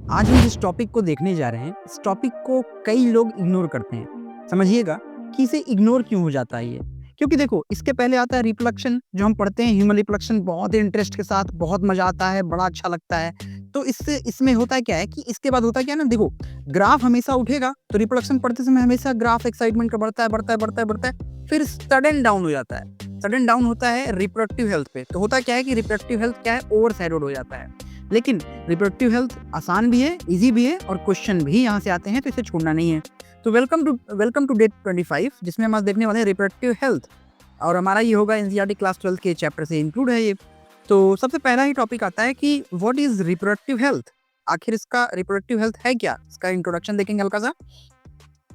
आज हम जिस टॉपिक को देखने जा रहे हैं, इस टॉपिक को कई लोग इग्नोर करते हैं। समझिएगा कि इसे इग्नोर क्यों हो जाता है ये? क्योंकि देखो, इसके पहले आता है रिप्रोडक्शन, जो हम पढ़ते हैं ह्यूमन रिप्रोडक्शन बहुत इंटरेस्ट के साथ, बहुत मज़ा आता है, बड़ा अच्छा लगता है। तो इसमें होता क्या है कि इसके बाद होता क्या है ना, देखो, ग्राफ हमेशा उठेगा, तो रिप्रोडक्शन पढ़ते समय हमेशा ग्राफ एक्साइटमेंट का बढ़ता है, बढ़ता है, बढ़ता है, बढ़ता है, फिर सडन डाउन हो जाता है। सडन डाउन होता है रिप्रोडक्टिव हेल्थ पे। तो होता क्या है कि रिप्रोडक्टिव हेल्थ क्या है, ओवरशैडोड हो जाता है। लेकिन रिप्रोडक्टिव हेल्थ आसान भी है, ईज़ी भी है और क्वेश्चन भी यहाँ से आते हैं, तो इसे छोड़ना नहीं है। तो वेलकम टू डे 25, जिसमें हम आज देखने वाले हैं रिप्रोडक्टिव हेल्थ, और हमारा ये होगा एनसीईआरटी क्लास 12 के चैप्टर से इंक्लूड है ये। तो सबसे पहला ही टॉपिक आता है कि व्हाट इज़ रिप्रोडक्टिव हेल्थ? आखिर इसका रिप्रोडक्टिव हेल्थ है क्या? इसका इंट्रोडक्शन देखेंगे हल्का सा।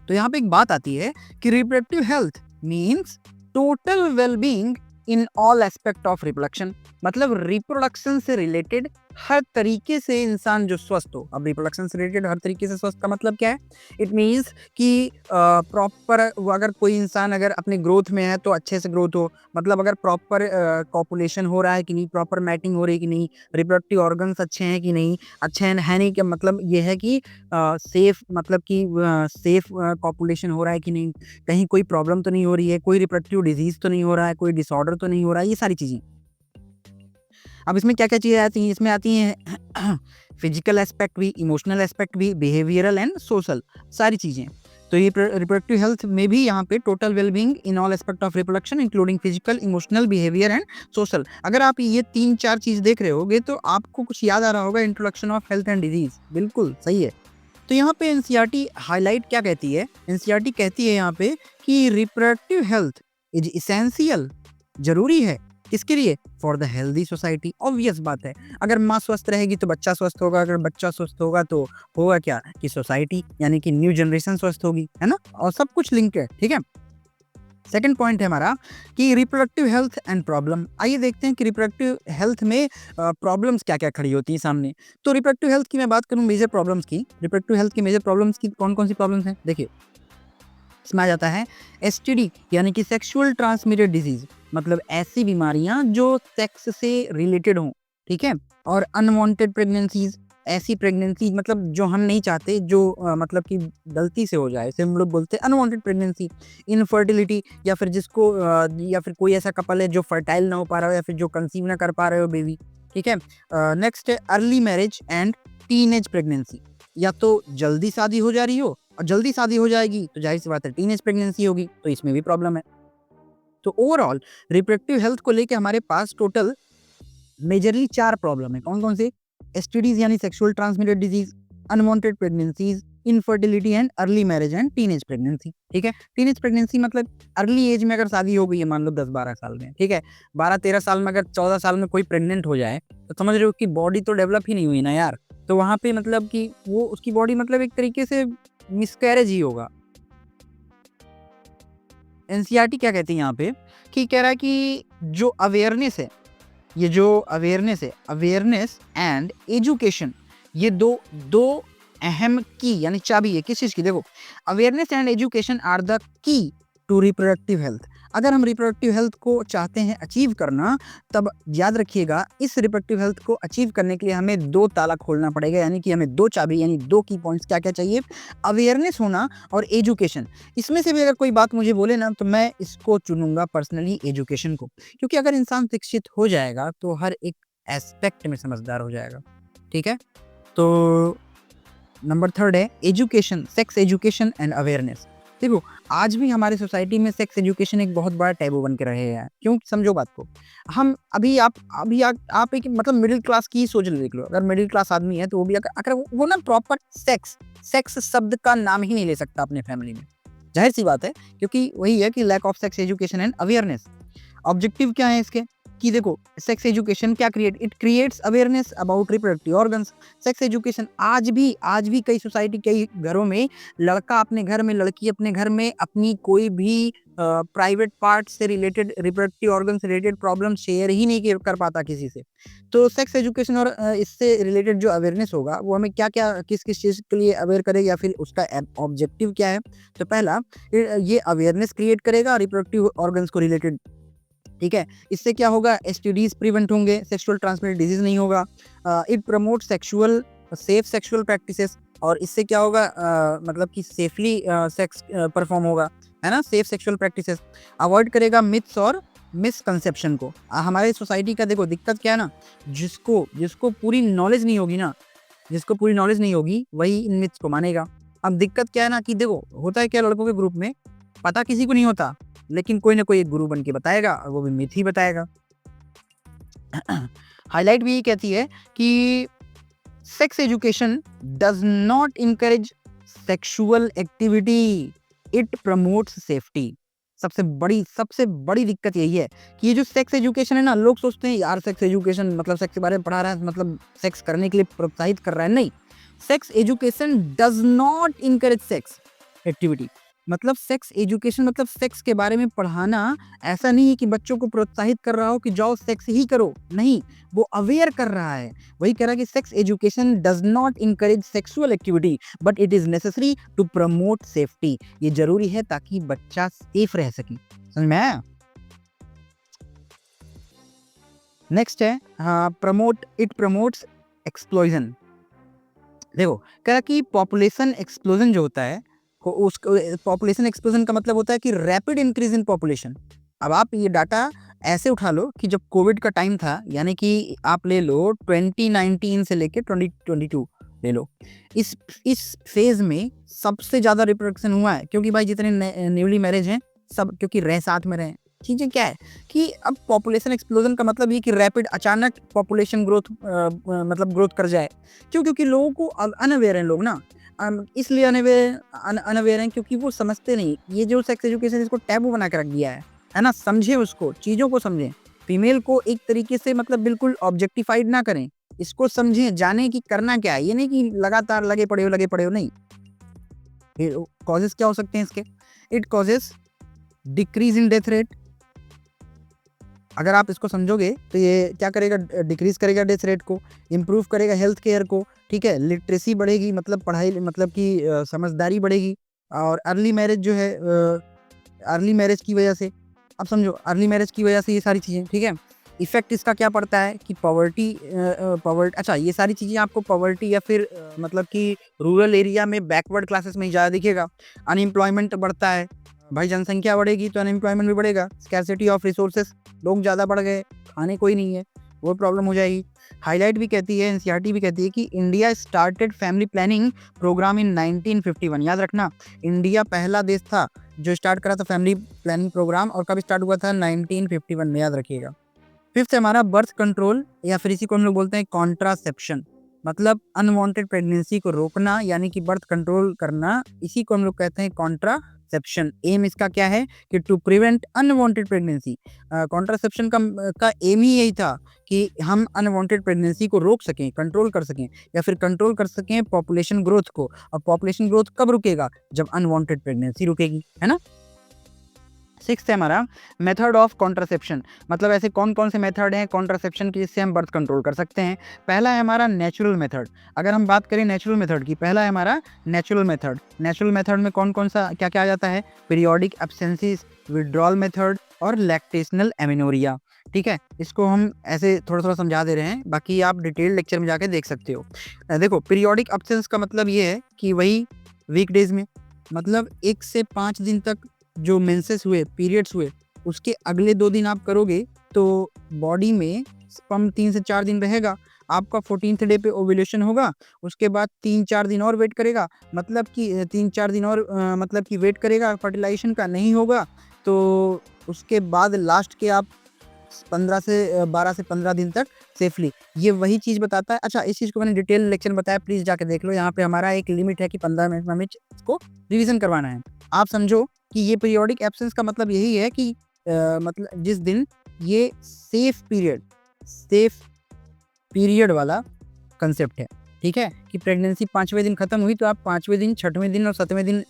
तो यहाँ पे एक बात आती है कि reproductive health means total wellbeing in all aspect of reproduction. मतलब रिप्रोडक्शन से रिलेटेड हर तरीके से इंसान जो स्वस्थ हो। अब रिप्रोडक्शन से रिलेटेड हर तरीके से स्वस्थ का मतलब क्या है? इट मीन्स कि प्रॉपर अगर कोई इंसान अगर अपने ग्रोथ में है तो अच्छे से ग्रोथ हो। मतलब अगर प्रॉपर कॉपुलेशन हो रहा है कि नहीं, प्रॉपर मैटिंग हो रही है कि नहीं, रिप्रोडक्टिव ऑर्गन्स अच्छे हैं कि नहीं, अच्छे हैं है नहीं, क्या मतलब ये है कि सेफ, मतलब कि सेफ कॉपुलेशन हो रहा है कि नहीं, कहीं कोई प्रॉब्लम तो नहीं हो रही है, कोई रिप्रोडक्टिव डिजीज़ तो नहीं हो रहा है, कोई डिसऑर्डर तो नहीं हो रहा है, ये सारी चीज़ें। अब इसमें क्या-क्या चीज़ें आती हैं? इसमें आती हैं फिजिकल एस्पेक्ट भी, इमोशनल एस्पेक्ट भी, बिहेवियरल एंड सोशल, सारी चीज़ें। तो ये रिप्रोडक्टिव हेल्थ में भी यहाँ पे total wellbeing in all aspect of reproduction including physical, emotional, behaviour and social. अगर आप ये 3-4 चीज़ देख रहे होगे तो आपको कुछ याद आ रहा होगा, introduction of health and disease. बिल्कुल सही है। तो यहाँ पे एनसीईआरटी हाइलाइट क्या कहती है? एनसीईआरटी कहती है यहाँ पे कि रिप्रोडक्टिव हेल्थ इज इसेंशियल, ज़रूरी है। किसके लिए? For the healthy society. Obvious बात है, अगर माँ स्वस्थ रहेगी तो बच्चा स्वस्थ होगा, अगर बच्चा स्वस्थ होगा तो होगा क्या कि सोसाइटी, यानी कि न्यू जनरेशन स्वस्थ होगी, है ना? और सब कुछ लिंक है, ठीक है? सेकंड पॉइंट है हमारा कि रिप्रोडक्टिव हेल्थ एंड प्रॉब्लम। आइए देखते हैं कि रिप्रोडक्टिव हेल्थ में प्रॉब्लम्स क्या-क्या खड़ी होती हैं सामने। तो रिप्रोडक्टिव हेल्थ की मैं बात करूँ, मेजर प्रॉब्लम्स की, रिप्रोडक्टिव हेल्थ की मेजर प्रॉब्लम्स की कौन-कौन सी प्रॉब्लम्स हैं? देखिए, इसमें आ जाता है एसटीडी, यानी कि सेक्सुअल ट्रांसमिटेड डिजीज। मतलब ऐसी बीमारियां जो सेक्स से रिलेटेड हों, ठीक है? और अनवांटेड प्रेगनेंसीज, ऐसी प्रेगनेंसी मतलब जो हम नहीं चाहते, जो मतलब कि गलती से हो जाए, इसे हम लोग बोलते हैं अनवांटेड प्रेगनेंसी। इनफर्टिलिटी, या फिर जिसको या फिर कोई ऐसा कपल है जो फर्टाइल ना हो पा रहा हो, या फिर जो कंसीव ना कर पा रहे हो बेबी, ठीक है? नेक्स्ट है early marriage and teenage pregnancy. या तो जल्दी शादी हो जा रही हो, और जल्दी शादी हो जाएगी तो ज़ाहिर-सी बात है टीनेज प्रेगनेंसी होगी, तो इसमें भी प्रॉब्लम है। तो ओवरऑल रिप्रोडक्टिव हेल्थ को लेके हमारे पास टोटल मेजरली 4 प्रॉब्लम है। कौन-कौन से? एसटीडीज़ यानी sexual transmitted diseases, unwanted pregnancies, infertility and early marriage and teenage pregnancy, ठीक है? टीनेज प्रेगनेंसी मतलब अर्ली एज में अगर शादी हो गई है, मान लो 10-12 साल में, ठीक है? 12-13 साल में, अगर 14 साल में कोई प्रेग्नेंट हो जाए, तो समझ रहे हो कि बॉडी तो डेवलप ही नहीं हुई ना यार। तो वहाँ पे मतलब कि वो उसकी बॉडी मतलब एक तरीके से मिसकैरेज ही होगा। एनसीईआरटी क्या कहती है यहाँ पे कि कह रहा है कि जो अवेयरनेस है, ये जो अवेयरनेस है, अवेयरनेस एंड एजुकेशन, ये दो दो अहम की यानी चाबी है किस चीज़ की? देखो, awareness and education are the key to reproductive health. अगर हम रिप्रोडक्टिव हेल्थ को चाहते हैं अचीव करना, तब याद रखिएगा, इस रिप्रोडक्टिव हेल्थ को अचीव करने के लिए हमें 2 ताला खोलना पड़ेगा, यानी कि हमें 2 चाबी यानी 2 की पॉइंट्स क्या-क्या चाहिए? अवेयरनेस होना और एजुकेशन। इसमें से भी अगर कोई बात मुझे बोले ना, तो मैं इसको चुनूँगा पर्सनली, एजुकेशन को। क्योंकि अगर इंसान शिक्षित हो जाएगा तो हर एक एस्पेक्ट में समझदार हो जाएगा, ठीक है? तो नंबर 3 है education, sex education and awareness. देखो, आज भी हमारे सोसाइटी में सेक्स एजुकेशन एक बहुत बड़ा टैबू बन के रहे हैं। क्यों? समझो बात को। हम आप एक मतलब मिडिल क्लास की ही सोच देख लो। अगर मिडिल क्लास आदमी है तो वो भी अगर अगर वो ना प्रॉपर सेक्स शब्द का नाम ही नहीं ले सकता अपने फैमिली में। ज़ाहिर-सी बात है, क्योंकि वही है कि lack of sex education and awareness. Objective क्या है इसके? कि देखो, सेक्स एजुकेशन क्या it creates awareness about reproductive organs. Sex education आज भी कई सोसाइटी, कई घरों में लड़का अपने घर में, लड़की अपने घर में अपनी कोई भी प्राइवेट पार्ट से रिलेटेड, रिप्रोडक्टिव ऑर्गन से रिलेटेड प्रॉब्लम शेयर ही नहीं कर पाता किसी से। तो सेक्स एजुकेशन और इससे रिलेटेड जो अवेयरनेस होगा, वो हमें क्या-क्या, किस-किस चीज़ के लिए अवेयर करेगा, या फिर उसका ऑब्जेक्टिव क्या है? तो पहला, ये अवेयरनेस क्रिएट करेगा रिप्रोडक्टिव ऑर्गन्स को रिलेटेड, ठीक है? इससे क्या होगा? एसटीडीज़ प्रिवेंट होंगे, सेक्सुअल ट्रांसमिटेड डिजीज़ नहीं होगा। It promote sexual safe sexual practices, और इससे क्या होगा, मतलब कि सेफली सेक्स परफॉर्म होगा, है ना। सेफ सेक्सुअल प्रैक्टिसेस अवॉइड करेगा मिथ्स और मिसकंसेप्शन को। हमारे सोसाइटी का देखो दिक्कत क्या है ना, जिसको जिसको पूरी नॉलेज नहीं होगी ना, जिसको पूरी नॉलेज नहीं होगी वही इन मिथ्स को मानेगा। अब दिक्कत क्या है ना कि देखो होता है क्या, लड़कों के ग्रुप में पता किसी को नहीं होता, लेकिन कोई ना कोई एक गुरु बन के बताएगा, और वो भी मिथ ही बताएगा। हाईलाइट भी यही कहती है कि sex education does not encourage sexual activity, it promotes safety. सबसे बड़ी दिक्कत यही है कि ये जो सेक्स एजुकेशन है ना, लोग सोचते हैं यार सेक्स एजुकेशन मतलब सेक्स के बारे में पढ़ा रहा है, मतलब सेक्स करने के लिए प्रोत्साहित कर रहा है। नहीं, sex education does not encourage sex activity. मतलब सेक्स एजुकेशन मतलब सेक्स के बारे में पढ़ाना ऐसा नहीं है कि बच्चों को प्रोत्साहित कर रहा हो कि जाओ सेक्स ही करो, नहीं, वो अवेयर कर रहा है। वही कह रहा है कि sex education does not encourage sexual activity but it is necessary to promote safety. ये जरूरी है ताकि बच्चा सेफ रह सके। समझ में आया? नेक्स्ट है इट प्रमोट्स एक्सप्लोजन। देखो कह रहा कि पॉपुलेशन एक्सप्लोजन जो होता है, पॉपुलेशन एक्सप्लोजन का मतलब होता है कि रैपिड इंक्रीज इन पॉपुलेशन। अब आप ये डाटा ऐसे उठा लो कि जब कोविड का टाइम था, यानी कि आप ले लो 2019 से लेके 2022 ले लो, इस फेज में सबसे ज्यादा रिप्रोडक्शन हुआ है, क्योंकि भाई जितने न्यूली मैरिज हैं सब क्योंकि रह साथ में रहे। चीजें क्या है कि अब पॉपुलेशन एक्सप्लोजन का मतलब ये कि रैपिड अचानक पॉपुलेशन ग्रोथ मतलब ग्रोथ कर जाए। क्यों? क्योंकि लोगों को अनअवेयर हैं लोग ना, इसलिए अनअवेयर हैं क्योंकि वो समझते नहीं। ये जो सेक्स एजुकेशन इसको टैबू बना के रख दिया है ना। समझे उसको, चीज़ों को समझें, फीमेल को एक तरीके से मतलब बिल्कुल ऑब्जेक्टिफाइड ना करें, इसको समझें, जाने कि करना क्या है। ये नहीं कि लगातार लगे पड़े हो, नहीं। कॉजेस क्या हो सकते हैं इसके? It causes decrease in death rate. अगर आप इसको समझोगे तो ये क्या करेगा, डिक्रीज करेगा डेथ रेट को, इम्प्रूव करेगा हेल्थ केयर को, ठीक है, लिटरेसी बढ़ेगी, मतलब पढ़ाई मतलब कि समझदारी बढ़ेगी। और अर्ली मैरिज जो है, अर्ली मैरिज की वजह से, अब समझो अर्ली मैरिज की वजह से ये सारी चीज़ें, ठीक है। इफेक्ट इसका क्या पड़ता है कि पॉवर्टी, अच्छा ये सारी चीज़ें आपको पॉवर्टी या फिर मतलब कि रूरल एरिया में बैकवर्ड क्लासेस में ही ज़्यादा दिखेगा। अनएम्प्लॉयमेंट बढ़ता है, भाई जनसंख्या बढ़ेगी तो अनएम्प्लॉयमेंट भी बढ़ेगा। स्कैरसिटी ऑफ रिसोर्सेस, लोग ज़्यादा बढ़ गए, खाने कोई नहीं है, वो प्रॉब्लम हो जाएगी। हाईलाइट भी कहती है, एनसीईआरटी भी कहती है कि India started family planning programme in 1951। याद रखना, इंडिया पहला देश था जो स्टार्ट करा था फैमिली प्लानिंग प्रोग्राम, और कब स्टार्ट हुआ था? 1951 में, याद रखिएगा। फिफ्थ है हमारा बर्थ कंट्रोल, या फिर इसी को हम लोग बोलते हैं कॉन्ट्रासेप्शन, मतलब अनवांटेड प्रेगनेंसी को रोकना, यानी कि बर्थ कंट्रोल करना, इसी को हम लोग कहते हैं कॉन्ट्रासेप्शन। एम इसका क्या है कि to prevent unwanted pregnancy. Contraception का एम ही यही था कि हम अनवांटेड प्रेगनेंसी को रोक सकें, कंट्रोल कर सकें, या फिर कंट्रोल कर सकें पॉपुलेशन ग्रोथ को। और पॉपुलेशन ग्रोथ कब रुकेगा? जब अनवांटेड प्रेगनेंसी रुकेगी, है ना। सिक्स्थ है हमारा मेथड ऑफ कॉन्ट्रासेप्शन, मतलब ऐसे कौन कौन से मेथड हैं कॉन्ट्रासेप्शन की जिससे हम बर्थ कंट्रोल कर सकते हैं। पहला है हमारा नेचुरल मेथड। अगर हम बात करें नेचुरल मेथड की, पहला है हमारा नेचुरल मेथड। नेचुरल मेथड में कौन कौन सा क्या क्या आ जाता है? पीरियोडिक एब्सेंसिस, विड्रॉल मेथड और लैक्टेशनल एमिनोरिया। ठीक है, इसको हम ऐसे थोड़ा थोड़ा समझा दे रहे हैं, बाकी आप डिटेल लेक्चर में जाके देख सकते हो। देखो पीरियोडिक एब्सेंस का मतलब ये है कि वही वीकडेज में, मतलब 1 से 5 दिन तक जो मेंसेस हुए, पीरियड्स हुए, उसके अगले 2 दिन आप करोगे तो बॉडी में स्पर्म 3 से 4 दिन रहेगा। आपका 14th डे पे ओव्यूलेशन होगा, उसके बाद 3-4 दिन और वेट करेगा, मतलब कि 3-4 दिन और मतलब कि वेट करेगा फर्टिलाइजेशन का, नहीं होगा तो उसके बाद लास्ट के आप 12 से 15 दिन तक सेफली, ये वही चीज़ बताता है। अच्छा, इस चीज़ को मैंने डिटेल लेक्चर में बताया, प्लीज़ जाके देख लो। यहाँ पे हमारा एक लिमिट है कि 15 मिनट में हमें इसको रिवीजन करवाना है। आप समझो कि ये पीरियोडिक एब्सेंस का मतलब यही है कि मतलब जिस दिन ये सेफ पीरियड वाला कंसेप्ट है, ठीक है, कि प्रेगनेंसी 5वें दिन खत्म हुई तो आप 5वें दिन, 6वें दिन और 7वें दिन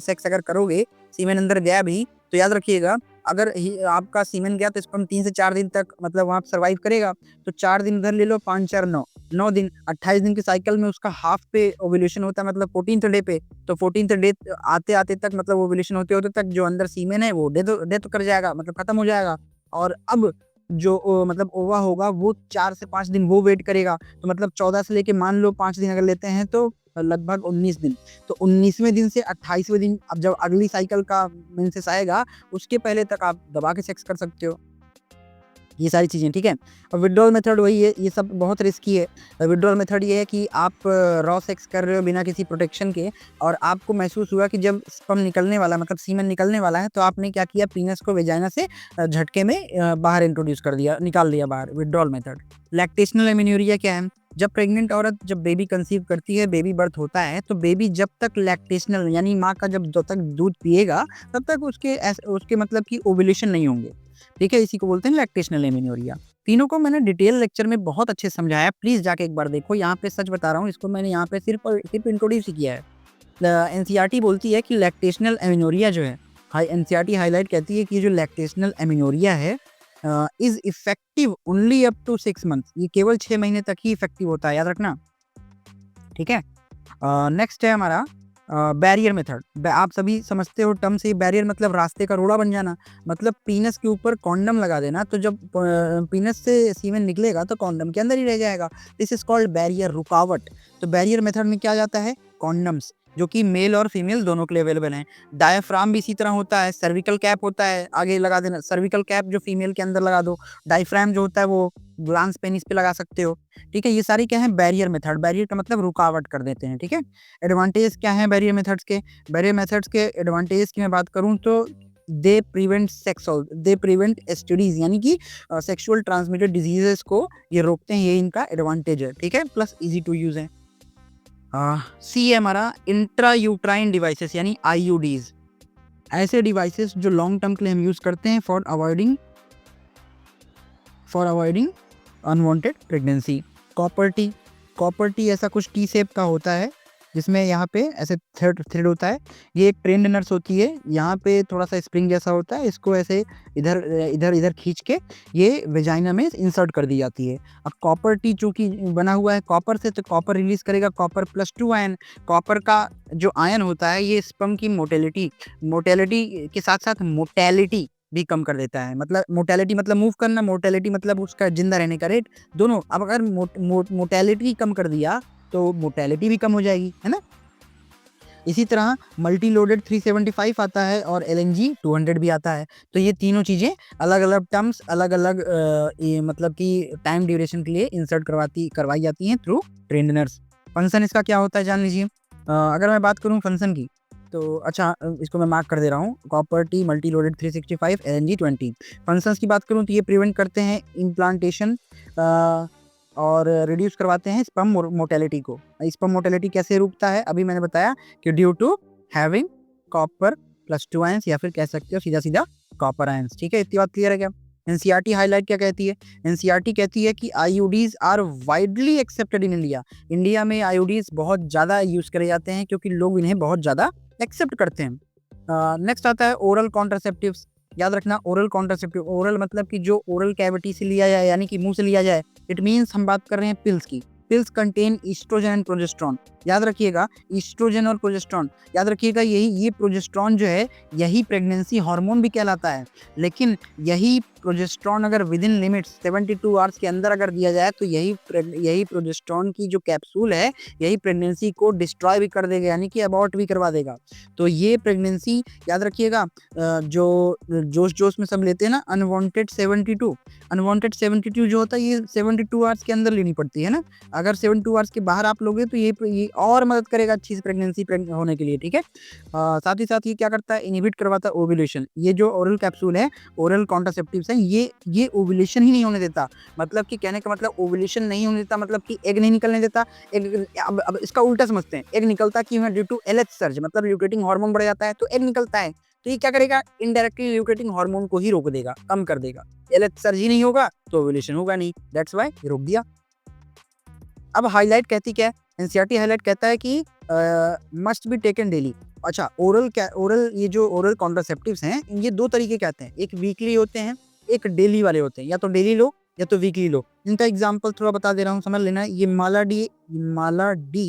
सेक्स अगर करोगे, सीमेन अंदर गया भी, तो याद रखिएगा अगर आपका सीमेन गया तो स्पर्म 3 से 4 दिन तक मतलब वहाँ सर्वाइव करेगा। तो 4 दिन इधर ले लो, 5-4 9 दिन, 28 दिन के साइकिल में उसका हाफ पे ओव्यूलेशन होता है, मतलब 14th डे पे। तो 14th डे आते आते तक, मतलब ओव्यूलेशन होते होते तक जो अंदर सीमेन है वो डेथ कर जाएगा, मतलब खत्म हो जाएगा। और अब जो मतलब ओवा होगा वो 4 से 5 दिन वो वेट करेगा, तो मतलब 14 से लेके मान लो 5 दिन अगर लेते हैं तो लगभग 19 दिन। तो 19वें दिन से 28वें दिन अब जब अगली साइकिल का मेंसेस आएगा, उसके पहले तक आप दबा के सेक्स कर सकते हो। ये सारी चीज़ें, ठीक है? और विथड्रॉल मेथड वही है, ये सब बहुत रिस्की है। विथड्रॉल मेथड ये है कि आप रॉ सेक्स कर रहे हो बिना किसी प्रोटेक्शन के, और आपको महसूस हुआ कि जब स्पर्म निकलने वाला मतलब सीमेन निकलने वाला है, तो आपने क्या किया, पीनस को वेजाइना से झटके में बाहर इंट्रोड्यूस कर दिया, निकाल दिया बाहर, विथड्रॉल मेथड। लैक्टेशनल एमेन्योरिया क्या है? जब प्रेग्नेंट औरत जब बेबी कंसीव करती है, बेबी बर्थ होता है, तो बेबी जब तक लैक्टेशनल यानी माँ का जब तक दूध पिएगा, तब तक उसके मतलब कि ओव्यूलेशन नहीं होंगे। ठीक है, इसी को बोलते हैं लैक्टेशनल एमेन्योरिया। तीनों को मैंने डिटेल लेक्चर में बहुत अच्छे से समझाया, प्लीज जाके एक बार देखो। यहाँ पे सच बता रहा हूँ, इसको मैंने यहाँ पे सिर्फ इंट्रोड्यूस ही किया है। एनसीईआरटी बोलती है कि लैक्टेशनल एमेन्योरिया जो है, एनसीईआरटी हाईलाइट कहती है कि जो लैक्टेशनल एमेन्योरिया है is effective only up to 6 month, ये केवल 6 महीने तक ही इफेक्टिव होता है, याद रखना। ठीक है, नेक्स्ट है हमारा बैरियर मेथड। आप सभी समझते हो टर्म से, बैरियर मतलब रास्ते का रोड़ा बन जाना, मतलब पीनस के ऊपर कॉन्डम लगा देना, तो जब पीनस से सीमेन निकलेगा तो कॉन्डम के अंदर ही रह जाएगा। दिस इज कॉल्ड बैरियर, रुकावट। तो बैरियर मेथड में क्या जाता है, कॉन्डम्स, जो कि मेल और फीमेल दोनों के लिए अवेलेबल हैं। डायफ्राम भी इसी तरह होता है, सर्विकल कैप होता है, आगे लगा देना, सर्विकल कैप जो फीमेल के अंदर लगा दो। डायफ्राम जो होता है वो ग्लांस पेनिस पे लगा सकते हो। ठीक है, ये सारी क्या है, बैरियर मेथड। बैरियर का मतलब रुकावट कर देते हैं। ठीक है, एडवांटेज क्या है बैरियर मेथड्स के? बैरियर मेथड्स के एडवांटेज की मैं बात करूं तो दे प्रिवेंट एसटीडीज यानी कि सेक्सुअल ट्रांसमिटेड डिजीजेस को ये रोकते हैं, ये इनका एडवांटेज है। ठीक है, प्लस इजी टू यूज है। सी है हमारा इंट्रा यूट्राइन डिवाइसेस यानी आईयूडीज, ऐसे डिवाइसेस जो लॉन्ग टर्म के लिए हम यूज करते हैं for avoiding unwanted pregnancy. Copper T ऐसा कुछ टी शेप का होता है, जिसमें यहाँ पे ऐसे थ्रेड होता है। ये एक ट्रेंड नर्स होती है, यहाँ पे थोड़ा सा स्प्रिंग जैसा होता है, इसको ऐसे इधर इधर इधर खींच के ये वेजाइना में इंसर्ट कर दी जाती है। अब कॉपर टी चूंकि बना हुआ है कॉपर से, तो कॉपर रिलीज करेगा कॉपर +2 आयन। कॉपर का जो आयन होता है ये स्पर्म की मोटेलिटी के साथ साथ मोटेलिटी भी कम कर देता है। मतलब मोटेलिटी मतलब मूव करना, मोटेलिटी मतलब उसका जिंदा रहने का रेट, दोनों। अब अगर मोटेलिटी कम कर दिया तो मोटेलिटी भी कम हो जाएगी, है ना। इसी तरह मल्टी लोडेड 375 आता है और LNG 200 भी आता है। तो ये तीनों चीज़ें अलग अलग टर्म्स, अलग अलग मतलब कि टाइम ड्यूरेशन के लिए इंसर्ट करवाई जाती हैं थ्रू ट्रेंड नर्स। फंक्शन इसका क्या होता है जान लीजिए। अगर मैं बात करूँ फंक्शन की, तो अच्छा इसको मैं मार्क कर दे रहा हूँ, copper T multi loaded 365 LNG 20। Functions की बात करूँ तो ये प्रिवेंट करते हैं इम्प्लांटेशन और रिड्यूस करवाते हैं स्पर्म मोटेलिटी को। स्पर्म मोटेलिटी कैसे रुकता है, अभी मैंने बताया कि due to having copper +2 ions, या फिर कह सकते हो सीधा सीधा कॉपर आयंस। ठीक है, इतनी बात क्लियर है क्या? एनसीईआरटी हाईलाइट क्या कहती है? एनसीईआरटी कहती है कि IUDs are widely accepted in India. India में आईयूडीज बहुत ज़्यादा यूज करे जाते हैं क्योंकि लोग इन्हें बहुत ज़्यादा एक्सेप्ट करते हैं। नेक्स्ट आता है ओरल कॉन्ट्रासेप्टिव्स। याद रखना, ओरल कॉन्ट्रासेप्टिव, ओरल मतलब कि जो ओरल कैविटी से लिया जाए यानी कि मुंह से लिया जाए। इट मीन्स हम बात कर रहे हैं पिल्स की। Pills contain oestrogen and progesterone. याद रखिएगा, ईस्ट्रोजन और प्रोजेस्ट्रॉन, याद रखिएगा, ये प्रोजेस्ट्रॉन जो है यही प्रेगनेंसी हार्मोन भी कहलाता है। लेकिन यही प्रोजेस्ट्रॉन अगर विद इन लिमिट्स 72 आवर्स के अंदर अगर दिया जाए तो यही प्रोजेस्ट्रॉन की जो कैप्सूल है यही प्रेगनेंसी को डिस्ट्रॉय भी कर देगा, यानी कि अबॉर्ट भी करवा देगा। तो ये प्रेगनेंसी याद रखिएगा, जो जोश जोश में सब लेते हैं ना, अनवांटेड 72 जो होता है ये 72 आवर्स के अंदर लेनी पड़ती है ना। अगर 72 आवर्स के बाहर आप लोगे तो ये और मदद करेगा अच्छी से प्रेगनेंसी होने के लिए। ठीक है, साथ ही साथ ये क्या करता है, इनहिबिट करवाता है ओव्यूलेशन। ये जो ओरल कैप्सूल है, ओरल कॉन्ट्रासेप्टिव्स हैं, ये ओव्यूलेशन ही नहीं होने देता। मतलब कि कहने का मतलब ओव्यूलेशन नहीं होने देता मतलब कि एग नहीं निकलने देता। अब इसका उल्टा समझते हैं, एग निकलता क्यों है? ड्यू टू LH सर्ज, मतलब ल्यूटेटिंग हार्मोन बढ़ जाता है तो एग निकलता है। तो ये क्या करेगा, इनडायरेक्टली ल्यूटेटिंग हार्मोन को ही रोक देगा, कम कर देगा। LH सर्ज ही नहीं होगा तो ओव्यूलेशन होगा नहीं, दैट्स व्हाई ये रोक दिया। अब हाईलाइट कहती क्या है, एनसीईआरटी हाईलाइट कहता है कि मस्ट बी टेकन डेली। अच्छा, ओरल ये जो ओरल कॉन्ट्रासेप्टिव्स हैं ये दो तरीके के आते हैं, एक वीकली होते हैं, एक डेली वाले होते हैं। या तो डेली लो या तो वीकली लो। इनका एग्जांपल थोड़ा बता दे रहा हूँ, समझ लेना। ये माला डी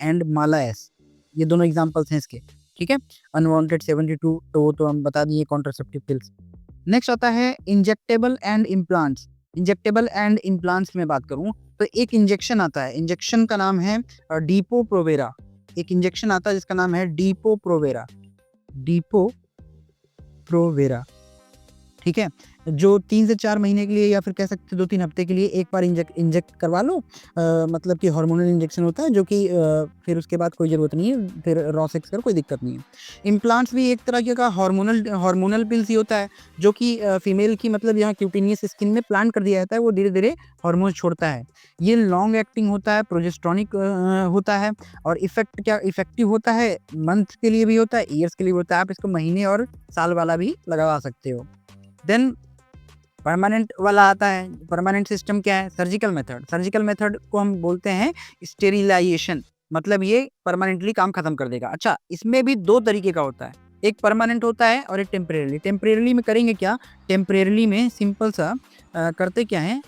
एंड माला एस, ये दोनों एग्जांपल्स हैं इसके। ठीक है, अनवांटेड 72 तो हम बता दिए कॉन्ट्रासेप्टिव पिल्स। नेक्स्ट आता है injectable and implants. Injectable and implants में बात करूं तो एक इंजेक्शन आता है, इंजेक्शन का नाम है डीपो प्रोवेरा। एक इंजेक्शन आता है जिसका नाम है डीपो प्रोवेरा, डीपो प्रोवेरा, ठीक है, जो 3 से 4 महीने के लिए या फिर कह सकते 2-3 हफ्ते के लिए एक बार इंजेक्ट करवा लो। मतलब कि हार्मोनल इंजेक्शन होता है जो कि फिर उसके बाद कोई ज़रूरत नहीं है, फिर रॉ सेक्स कर कोई दिक्कत नहीं है। इम्प्लांट्स भी एक तरह का हार्मोनल पिल्स ही होता है जो कि फीमेल की मतलब यहाँ क्यूटेनियस स्किन में प्लांट कर दिया जाता है, वो धीरे-धीरे हार्मोन छोड़ता है। ये लॉन्ग एक्टिंग होता है, प्रोजेस्टेरोनिक होता है और इफेक्टिव होता है, मंथ के लिए भी होता है, ईयर्स के लिए भी होता है। आप इसको महीने और साल वाला भी लगवा सकते हो। देन परमानेंट वाला आता है। परमानेंट सिस्टम क्या है? Surgical method. सर्जिकल मेथड को हम बोलते हैं स्टेरिलाइजेशन, मतलब ये परमानेंटली काम खत्म कर देगा। अच्छा, इसमें भी 2 तरीके का होता है, एक परमानेंट होता है और एक टेम्परेरी। टेम्परेरी में करेंगे क्या? टेम्परेरी में सिंपल सा करते क्या है,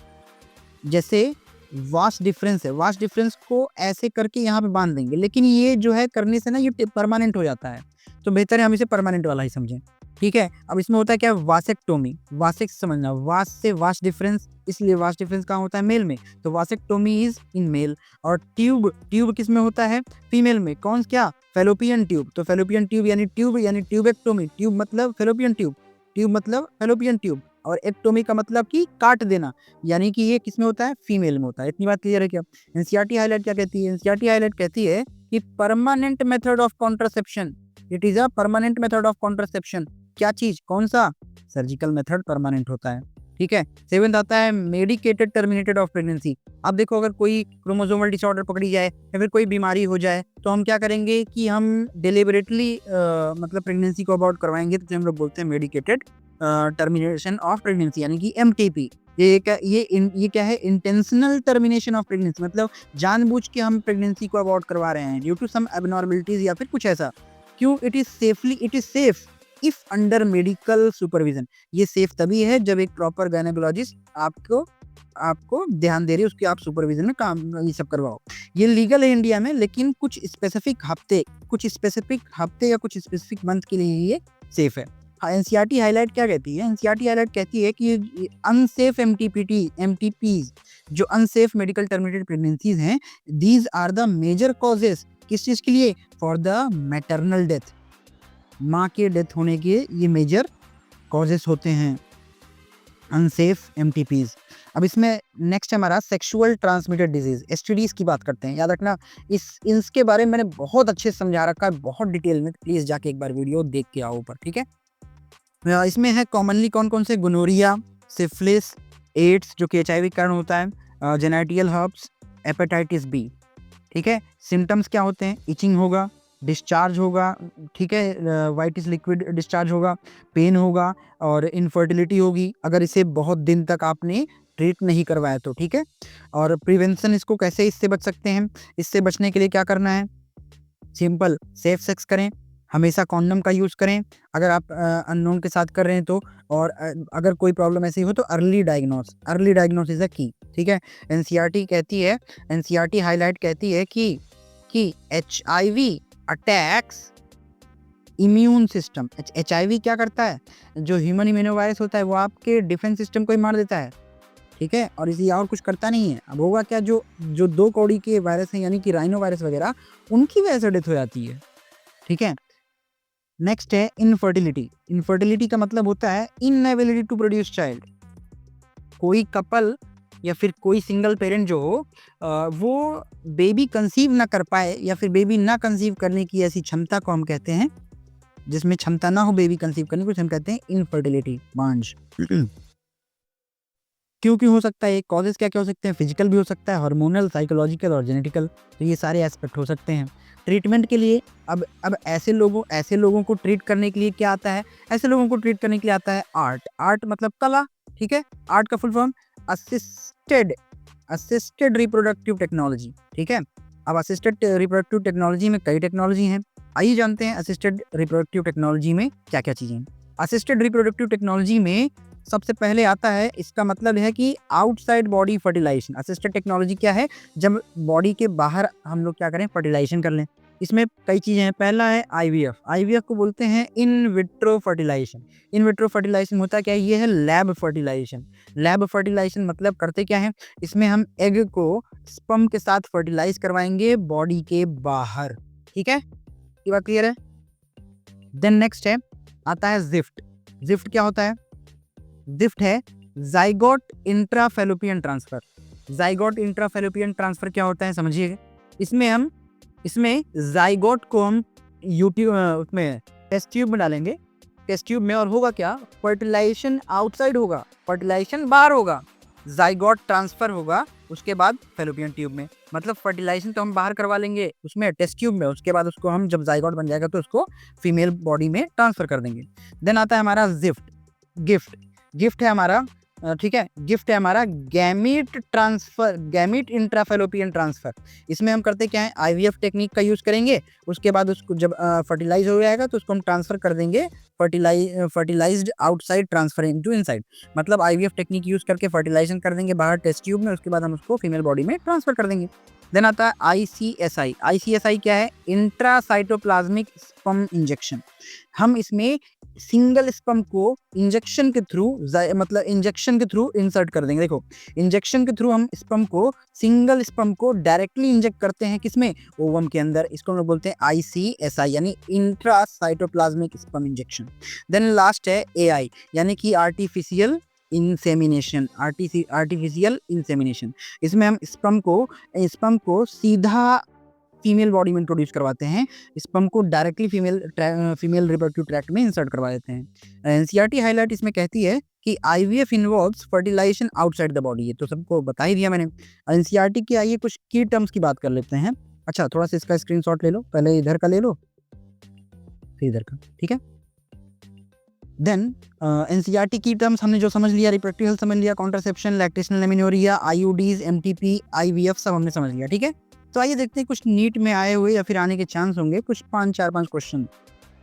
जैसे वास्ट डिफरेंस है, वास्ट डिफरेंस को ऐसे करके यहाँ पे बांध देंगे, लेकिन ये जो है करने से ना ये परमानेंट हो जाता है, तो बेहतर है हम इसे परमानेंट वाला ही समझें, ठीक है। अब इसमें होता है क्या? वासेक्टोमी। वासेक समझना, वास से वास्ट डिफरेंस, इसलिए वास्ट डिफरेंस कहाँ होता है? मेल में, तो वासेक्टोमी इज इन मेल। और ट्यूब किस में होता है? फीमेल में। कौन क्या? Fallopian tube. तो फेलोपियन ट्यूब यानी ट्यूबेक्टोमी। ट्यूब मतलब फेलोपियन ट्यूब, ट्यूब मतलब फेलोपियन ट्यूब, और एक्टोमी का मतलब कि काट देना, यानी कि ये किसमें होता है? फीमेल में होता है। इतनी बात क्लियर है क्या? एनसीईआरटी हाईलाइट क्या कहती है? एनसीईआरटी हाईलाइट कहती है कि permanent method of contraception, it is a permanent method of contraception. क्या चीज? कौन सा? सर्जिकल मेथड परमानेंट होता है, ठीक है। 7th आता है मेडिकेटेड टर्मिनेटेड ऑफ प्रेगनेंसी। अब देखो, अगर कोई क्रोमोसोमल डिसऑर्डर पकड़ी जाए या फिर कोई बीमारी हो जाए तो हम क्या करेंगे कि हम डिलिबरेटली मतलब प्रेगनेंसी को अबॉर्ट करवाएंगे, तो हम लोग बोलते हैं मेडिकेटेड टर्मिनेशन ऑफ प्रेगनेंसी, यानी कि एमटीपी। ये क्या है? इंटेंशनल टर्मिनेशन ऑफ प्रेगनेंसी, मतलब जानबूझ के हम प्रेगनेंसी को अबॉर्ट करवा रहे हैं ड्यू टू सम एबनॉर्मलिटीज या फिर कुछ ऐसा। क्यों? It is safe if under medical supervision. ये सेफ तभी है जब एक प्रॉपर गायनेकोलॉजिस्ट आपको ध्यान दे रही है, उसके आप सुपरविजन में काम ये सब करवाओ। ये लीगल है इंडिया में, लेकिन कुछ स्पेसिफिक हफ्ते या कुछ स्पेसिफिक मंथ के लिए ये सेफ है। एनसीईआरटी हाईलाइट क्या कहती है? एनसीईआरटी हाईलाइट कहती है कि अनसेफ एमटीपीज, जो अनसेफ मेडिकल टर्मिनेटेड प्रेगनेंसीज हैं, these are the major causes. किस चीज के लिए? फॉर द मैटरनल डेथ, माँ के डेथ होने के ये मेजर कॉजेस होते हैं, अनसेफ एमटीपीज। अब इसमें नेक्स्ट है हमारा सेक्सुअल ट्रांसमिटेड डिजीज, एसटीडीज की बात करते हैं। याद रखना, इसके बारे में मैंने बहुत अच्छे से समझा रखा है, बहुत डिटेल में, प्लीज जाके एक बार वीडियो देख के आओ ऊपर, ठीक है। इसमें है कॉमनली कौन कौन से? गोनोरिया, सिफिलिस, एड्स जो कि एचआईवी कारण होता है, जेनाइटियल हर्ब्स, हेपेटाइटिस बी, ठीक है। सिम्टम्स क्या होते हैं? इचिंग होगा, डिस्चार्ज होगा, ठीक है, वाइटिस लिक्विड डिस्चार्ज होगा, पेन होगा और इनफर्टिलिटी होगी अगर इसे बहुत दिन तक आपने ट्रीट नहीं करवाया तो, ठीक है। और प्रिवेंशन, इसको कैसे इससे बच सकते हैं? इससे बचने के लिए क्या करना है? सिंपल, सेफ सेक्स करें, हमेशा कॉन्डम का यूज़ करें अगर आप अननोन के साथ कर रहे हैं तो, और अगर कोई प्रॉब्लम ऐसी हो तो अर्ली डायग्नोस इज अ की, ठीक है। एनसीईआरटी हाईलाइट कहती है कि HIV attacks immune system. HIV क्या करता है? जो ह्यूमन इम्यूनो वायरस होता है वो आपके डिफेंस सिस्टम को ही मार देता है, ठीक है, और इसी और कुछ करता नहीं है। अब होगा क्या, जो 2 कौड़ी के वायरस हैं यानी कि राइनो वायरस वगैरह, उनकी वजह से डेथ हो जाती है, ठीक है। नेक्स्ट है इनफर्टिलिटी। इनफर्टिलिटी का मतलब होता है इनएबिलिटी टू प्रोड्यूस चाइल्ड। कोई कपल या फिर कोई सिंगल पेरेंट जो हो वो बेबी कंसीव ना कर पाए या फिर बेबी ना कंसीव करने की ऐसी क्षमता को हम कहते हैं, जिसमें क्षमता ना हो बेबी कंसीव करने को हम कहते हैं इनफर्टिलिटी, बांझ। क्यों हो सकता है? कॉजेस क्या हो सकते हैं? फिजिकल भी हो सकता है, हार्मोनल, साइकोलॉजिकल और जेनेटिकल, तो ये सारे एस्पेक्ट हो सकते हैं। ट्रीटमेंट के लिए अब ऐसे लोगों को ट्रीट करने के लिए क्या आता है? ऐसे लोगों को ट्रीट करने के लिए आता है आर्ट मतलब कला, ठीक है। आर्ट का full form assisted reproductive technology, ठीक है। अब असिस्टेड रिप्रोडक्टिव टेक्नोलॉजी में कई टेक्नोलॉजी हैं, आइए जानते हैं असिस्टेड रिप्रोडक्टिव टेक्नोलॉजी में क्या क्या चीज़ें हैं। असिस्टेड रिप्रोडक्टिव टेक्नोलॉजी में सबसे पहले आता है, इसका मतलब है कि outside body fertilisation. Assisted technology क्या है? जब बॉडी के बाहर हम लोग क्या करें? फर्टिलाइजेशन कर लें। इसमें कई चीज़ें हैं। पहला है आईवीएफ। आईवीएफ को बोलते हैं in vitro fertilisation. In vitro fertilisation होता क्या है? ये है लैब फर्टिलाइजेशन। लैब फर्टिलाइजेशन मतलब करते क्या है? इसमें हम एग को स्पर्म के साथ फर्टिलाइज करवाएंगे बॉडी के बाहर। ठीक है, ये बात क्लियर है? देन नेक्स्ट है, आता है जिफ्ट। जिफ्ट क्या होता है? जिफ्ट है zygote intrafallopian transfer. Zygote intrafallopian transfer क्या होता है समझिए। इसमें जाइगोट को हम उसमें टेस्ट ट्यूब में डालेंगे, टेस्ट ट्यूब में, और होगा क्या? फर्टिलाइजेशन आउटसाइड होगा, फर्टिलाइजेशन बाहर होगा, जाइगोट ट्रांसफर होगा उसके बाद फेलोपियन ट्यूब में। मतलब फर्टिलाइजेशन तो हम बाहर करवा लेंगे उसमें टेस्ट ट्यूब में, उसके बाद उसको हम जब जाइगोट बन जाएगा तो उसको फीमेल बॉडी में ट्रांसफर कर देंगे। देन आता है हमारा गिफ्ट। गिफ्ट है हमारा, ठीक है, गिफ्ट है हमारा gamete transfer, gamete intrafallopian transfer. इसमें हम करते क्या है? आईवीएफ टेक्निक का यूज करेंगे, उसके बाद उसको जब फर्टिलाइज हो जाएगा तो उसको हम ट्रांसफर कर देंगे fertilised outside transfer into inside. मतलब आईवीएफ टेक्निक यूज करके फर्टिलाइजेशन कर देंगे बाहर टेस्ट ट्यूब में, उसके बाद हम उसको फीमेल बॉडी में ट्रांसफर कर देंगे। देन आता है आईसीएसआई। आईसीएसआई क्या है? Intracytoplasmic sperm injection. हम इसमें सिंगल स्पर्म को इंजेक्शन के थ्रू, मतलब इंजेक्शन के थ्रू इंसर्ट कर देंगे। देखो, इंजेक्शन के थ्रू हम स्पर्म को, सिंगल स्पर्म को डायरेक्टली इंजेक्ट करते हैं किसमें? ओवम के अंदर। इसको हम लोग बोलते हैं आईसीएसआई यानी intracytoplasmic sperm injection. Then last है एआई यानी कि आर्टिफिशियल इंसेमिनेशन। आर्टिफिशियल इंसेमिनेशन, इसमें हम स्पर्म को सीधा फीमेल बॉडी में इंट्रोड्यूस करवाते हैं, स्पर्म को डायरेक्टली फीमेल रिप्रोडक्टिव ट्रैक्ट में इंसर्ट करवा देते हैं। एनसीईआरटी हाईलाइट इसमें कहती है कि IVF involves fertilisation outside the body. ये तो सबको बता ही दिया मैंने। एनसीईआरटी की आइए कुछ की टर्म्स की बात कर लेते हैं। अच्छा, थोड़ा सा इसका स्क्रीनशॉट ले लो, पहले इधर का ले लो फिर इधर का, ठीक है। देन एनसीईआरटी की टर्म्स हमने जो समझ लिया, रिप्रोडक्टिव हेल्थ समझ लिया, contraception, lactational amenorrhoea, IUDs, MTP, IVF सब हमने समझ लिया, ठीक है। तो आइए देखते हैं कुछ नीट में आए हुए या फिर आने के चांस होंगे कुछ 5 क्वेश्चन।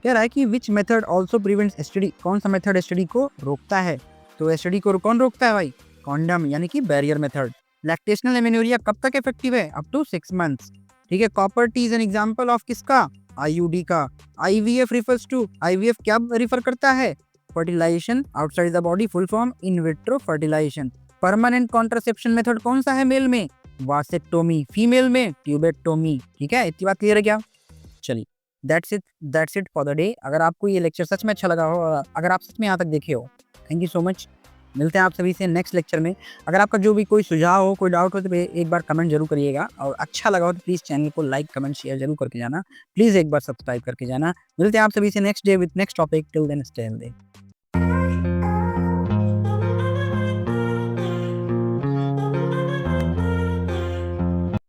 कह रहा है कि which method also prevents STD. कौन सा मेथड एसटीडी को रोकता है? तो एसटीडी को कौन रोकता है भाई? कॉन्डम यानी कि बैरियर मेथड। लैक्टेशनल एमेन्योरिया कब तक इफेक्टिव है? अप टू 6 मंथ्स, ठीक है। Copper T is an example of किसका? आईयूडी का। आईवीएफ रिफर्स टू, आईवीएफ क्या रिफर करता है? Fertilisation outside the body, full form in vitro fertilisation. Permanent contraception method कौन सा है मेल में? वासेक्टोमी। फीमेल में ट्यूबेक्टोमी, ठीक है। इतनी बात क्लियर है क्या? चलिए, that's it for the day. अगर आपको ये लेक्चर सच में अच्छा लगा हो, अगर आप सच में यहाँ तक देखे हो, थैंक यू सो मच। मिलते हैं आप सभी से नेक्स्ट लेक्चर में। अगर आपका जो भी कोई सुझाव हो, कोई डाउट हो तो एक बार कमेंट जरूर करिएगा, और अच्छा लगा हो तो प्लीज़ चैनल को लाइक, कमेंट, शेयर जरूर करके जाना। प्लीज़ एक बार सब्सक्राइब करके जाना। मिलते हैं आप सभी से next day with next topic. Till then stay healthy.